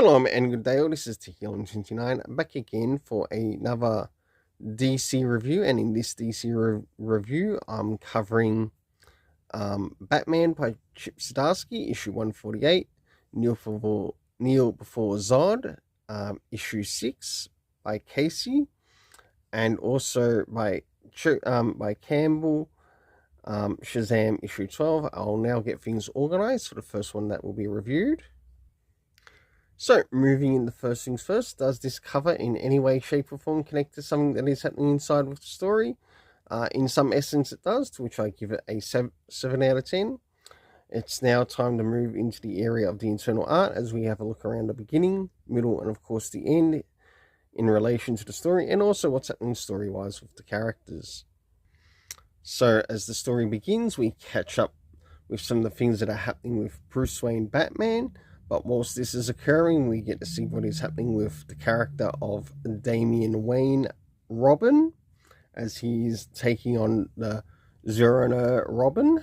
Shalom and good day all, this is Tequila29 back again for another DC review, and in this DC review I'm covering Batman by Chip Zdarsky, issue 148, Kneel Before Zod, issue 6 by Casey, and also by Campbell, Shazam issue 12. I'll now get things organized for the first one that will be reviewed. So, moving into first things first, does this cover in any way, shape or form connect to something that is happening inside with the story? In some essence it does, to which I give it a 7 out of 10. It's now time to move into the area of the internal art as we have a look around the beginning, middle and of course the end in relation to the story, and also what's happening story-wise with the characters. So, as the story begins, we catch up with some of the things that are happening with Bruce Wayne Batman. But whilst this is occurring, we get to see what is happening with the character of Damian Wayne Robin, as he's taking on the Zerona Robin.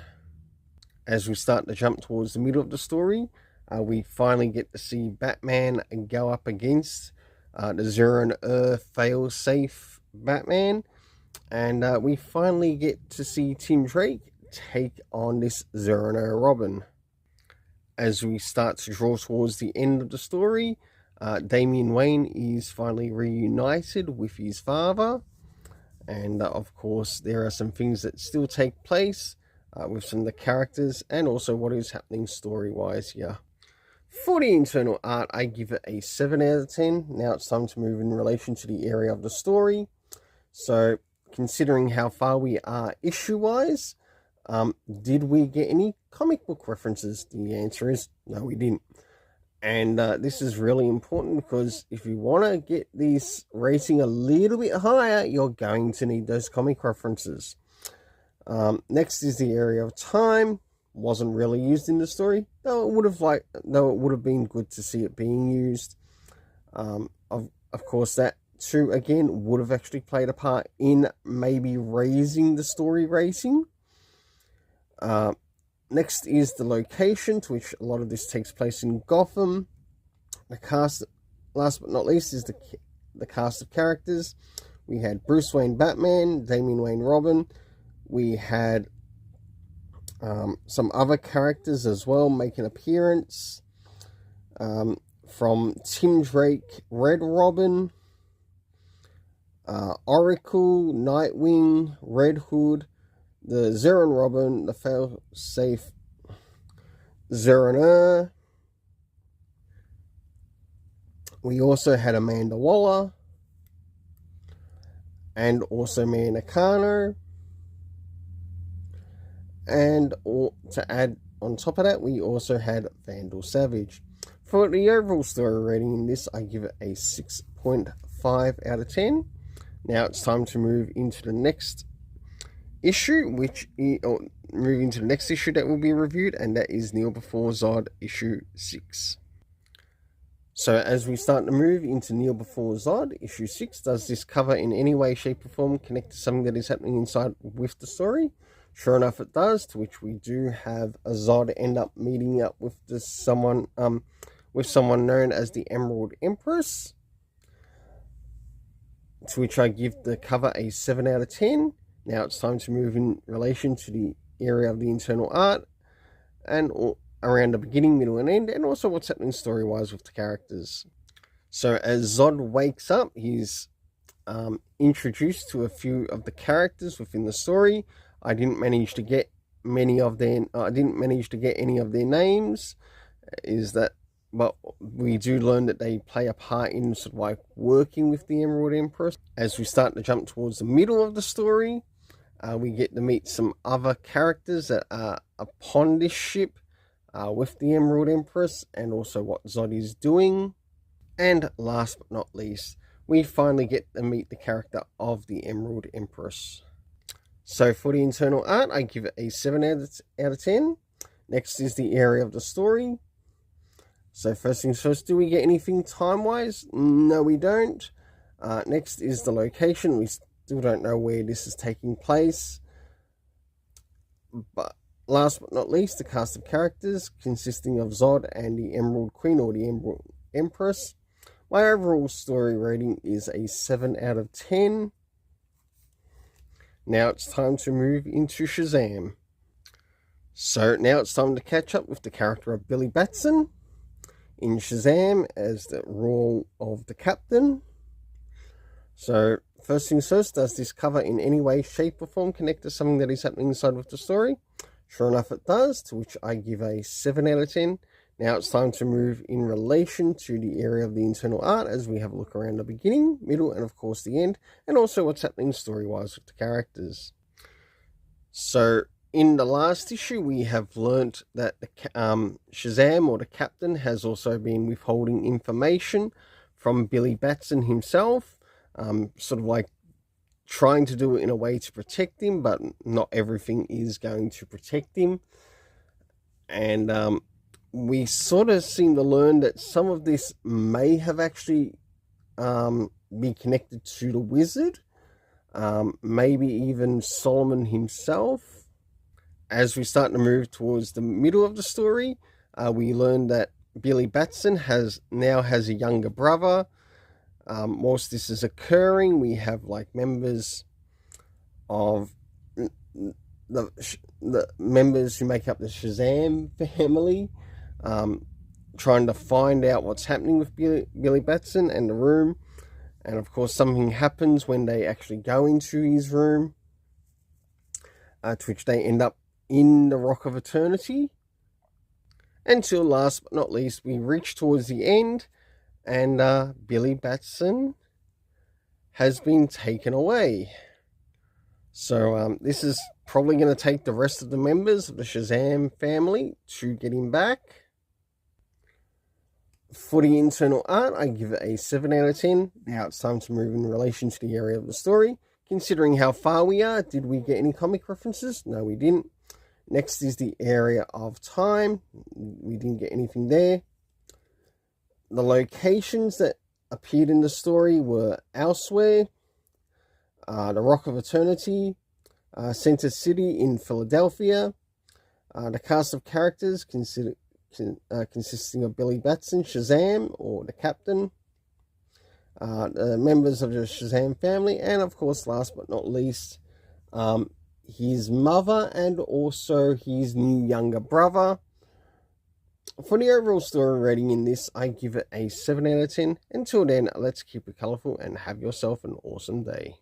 As we start to jump towards the middle of the story, we finally get to see Batman go up against the Zeron fail-safe Batman. And we finally get to see Tim Drake take on this Zerona Robin. As we start to draw towards the end of the story, Damian Wayne is finally reunited with his father. And of course, there are some things that still take place with some of the characters and also what is happening story-wise here. For the internal art, I give it a 7 out of 10. Now it's time to move in relation to the area of the story. So, considering how far we are issue-wise, did we get any comic book references? The answer is no, we didn't. And this is really important because if you want to get this rating a little bit higher, you're going to need those comic references. Next is the area of time. Wasn't really used in the story, though it would have been good to see it being used. Of course, that too again would have actually played a part in maybe raising the story rating. Next is the location, to which a lot of this takes place in Gotham. The cast, last but not least, is the cast of characters. We had Bruce Wayne Batman, Damian Wayne Robin. We had some other characters as well make an appearance. From Tim Drake, Red Robin, Oracle, Nightwing, Red Hood, the Zeron Robin, the fail-safe Zerona. We also had Amanda Waller. And also Mia Nakano. And to add on top of that, we also had Vandal Savage. For the overall story rating in this, I give it a 6.5 out of 10. Now it's time to move into the next issue, moving to the next issue that will be reviewed, and that is Kneel Before Zod issue 6. So as we start to move into Kneel Before Zod issue 6, does this cover in any way, shape or form connect to something that is happening inside with the story? Sure enough it does, to which we do have a Zod end up meeting up with someone known as the Emerald Empress, to which I give the cover a 7 out of 10. Now it's time to move in relation to the area of the internal art and around the beginning, middle and end, and also what's happening story-wise with the characters. So as Zod wakes up, he's introduced to a few of the characters within the story. I didn't manage to get any of their names. But we do learn that they play a part in sort of like working with the Emerald Empress. As we start to jump towards the middle of the story, we get to meet some other characters that are upon this ship with the Emerald Empress, and also what Zod is doing. And last but not least, we finally get to meet the character of the Emerald Empress. So for the internal art, I give it a 7 out of 10. Next is the area of the story. So first things first, do we get anything time-wise? No, we don't. Next is the location. We still don't know where this is taking place. But last but not least, the cast of characters consisting of Zod and the Emerald Queen, or the Empress. My overall story rating is a 7 out of 10. Now it's time to move into Shazam. So now it's time to catch up with the character of Billy Batson in Shazam as the role of the Captain. So first things first, does this cover in any way, shape or form connect to something that is happening inside with the story? Sure enough it does, to which I give a 7 out of 10. Now it's time to move in relation to the area of the internal art as we have a look around the beginning, middle and of course the end, and also what's happening story-wise with the characters. So in the last issue we have learnt that the Shazam, or the Captain, has also been withholding information from Billy Batson himself, sort of like trying to do it in a way to protect him, but not everything is going to protect him. And we sort of seem to learn that some of this may have actually be connected to the wizard, maybe even Solomon himself. As we start to move towards the middle of the story, we learn that Billy Batson now has a younger brother. Whilst this is occurring, we have like members of the members who make up the Shazam family trying to find out what's happening with Billy Batson and the room. And of course something happens when they actually go into his room, to which they end up in the Rock of Eternity. Until last but not least, we reach towards the end and Billy Batson has been taken away. So this is probably going to take the rest of the members of the Shazam family to get him back. For the internal art, I give it a 7 out of 10. Now it's time to move in relation to the area of the story. Considering how far we are, did we get any comic references? No, we didn't. Next is the area of time. We didn't get anything there. The locations that appeared in the story were elsewhere, the Rock of Eternity, Center City in Philadelphia. The cast of characters consisting of Billy Batson, Shazam, or the Captain, the members of the Shazam family, and of course, last but not least, his mother and also his new younger brother. For the overall story rating in this, I give it a 7 out of 10. Until then, let's keep it colourful and have yourself an awesome day.